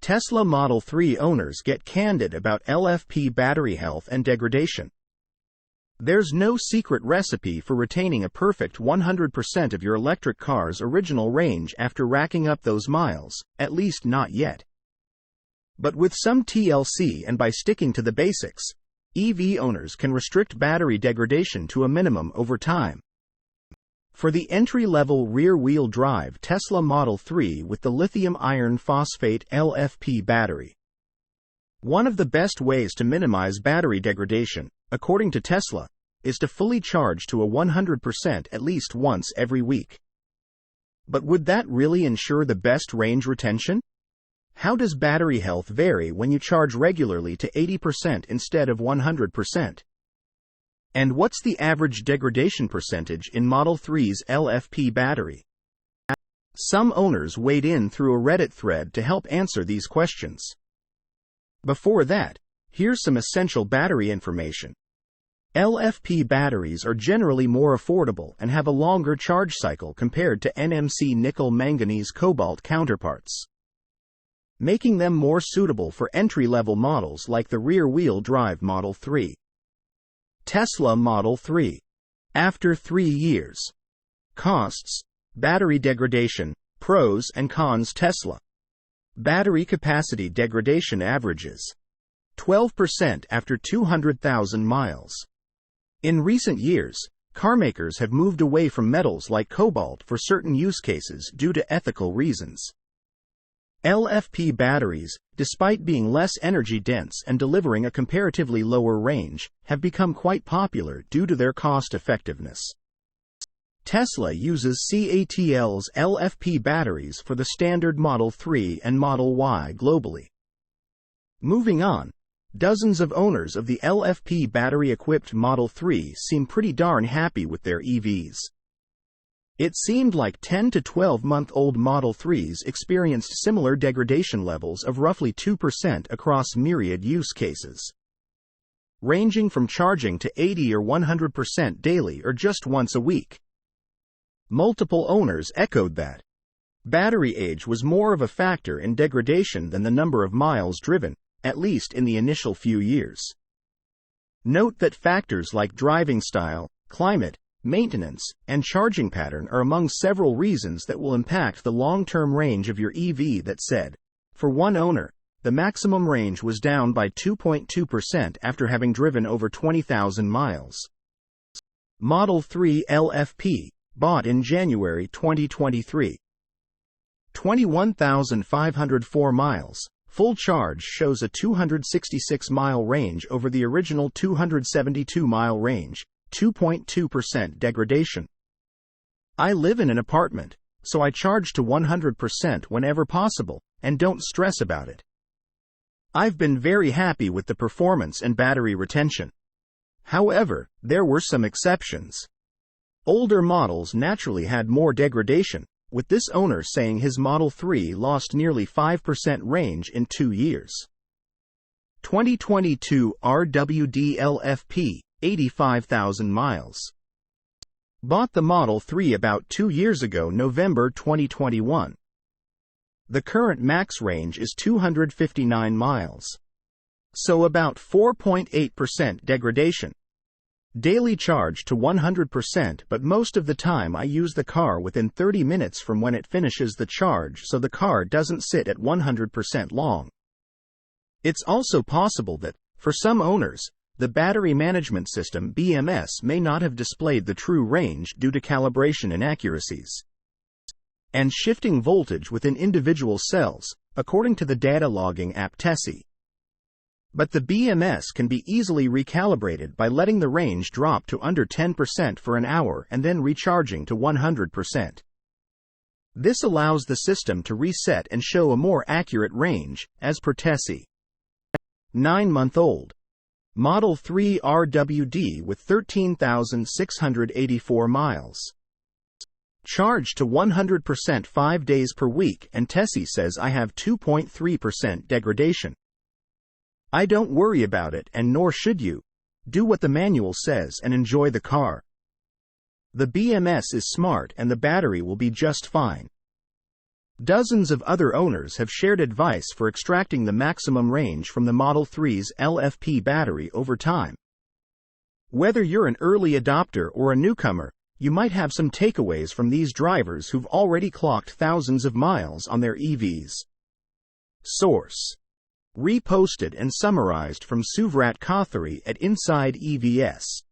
Tesla Model 3 owners get candid about LFP battery health and degradation. There's no secret recipe for retaining a perfect 100% of your electric car's original range after racking up those miles, at least not yet. But with some TLC and by sticking to the basics, EV owners can restrict battery degradation to a minimum over time. For the entry-level rear-wheel drive Tesla Model 3 with the lithium iron phosphate LFP battery. One of the best ways to minimize battery degradation, according to Tesla, is to fully charge to a 100% at least once every week. But would that really ensure the best range retention? How does battery health vary when you charge regularly to 80% instead of 100%? And what's the average degradation percentage in Model 3's LFP battery? Some owners weighed in through a Reddit thread to help answer these questions. Before that, here's some essential battery information. LFP batteries are generally more affordable and have a longer charge cycle compared to NMC nickel manganese cobalt counterparts, making them more suitable for entry-level models like the rear-wheel drive Model 3. Tesla Model 3. After 3 years. Costs, battery degradation, pros and cons. Tesla battery capacity degradation averages 12% after 200,000 miles. In recent years, carmakers have moved away from metals like cobalt for certain use cases due to ethical reasons. LFP batteries, despite being less energy-dense and delivering a comparatively lower range, have become quite popular due to their cost-effectiveness. Tesla uses CATL's LFP batteries for the standard Model 3 and Model Y globally. Moving on, dozens of owners of the LFP battery-equipped Model 3 seem pretty darn happy with their EVs. It seemed like 10 to 12-month-old Model 3s experienced similar degradation levels of roughly 2% across myriad use cases, ranging from charging to 80 or 100% daily or just once a week. Multiple owners echoed that battery age was more of a factor in degradation than the number of miles driven, at least in the initial few years. Note that factors like driving style, climate, maintenance, and charging pattern are among several reasons that will impact the long-term range of your EV. That said, for one owner, the maximum range was down by 2.2% after having driven over 20,000 miles. Model 3 LFP, bought in January 2023. 21,504 miles. Full charge shows a 266-mile range over the original 272-mile range. 2.2% degradation. I live in an apartment, so I charge to 100% whenever possible, and don't stress about it. I've been very happy with the performance and battery retention. However, there were some exceptions. Older models naturally had more degradation, with this owner saying his Model 3 lost nearly 5% range in 2 years. 2022 RWD LFP, 85,000 miles. Bought the Model 3 about 2 years ago, November 2021. The current max range is 259 miles. So about 4.8% degradation. Daily charge to 100%, but most of the time I use the car within 30 minutes from when it finishes the charge, so the car doesn't sit at 100% long. It's also possible that, for some owners, the battery management system BMS may not have displayed the true range due to calibration inaccuracies and shifting voltage within individual cells, according to the data logging app tsla. But the BMS can be easily recalibrated by letting the range drop to under 10% for an hour and then recharging to 100%. This allows the system to reset and show a more accurate range, as per tsla. 9-month-old. Model 3 RWD with 13,684 miles. Charged to 100% 5 days per week, and tsla says I have 2.3% degradation. I don't worry about it, and nor should you. Do what the manual says and enjoy the car. The BMS is smart and the battery will be just fine. Dozens of other owners have shared advice for extracting the maximum range from the Model 3's LFP battery over time. Whether you're an early adopter or a newcomer, you might have some takeaways from these drivers who've already clocked thousands of miles on their EVs. Source: reposted and summarized from Suvrat Kothari at Inside EVS.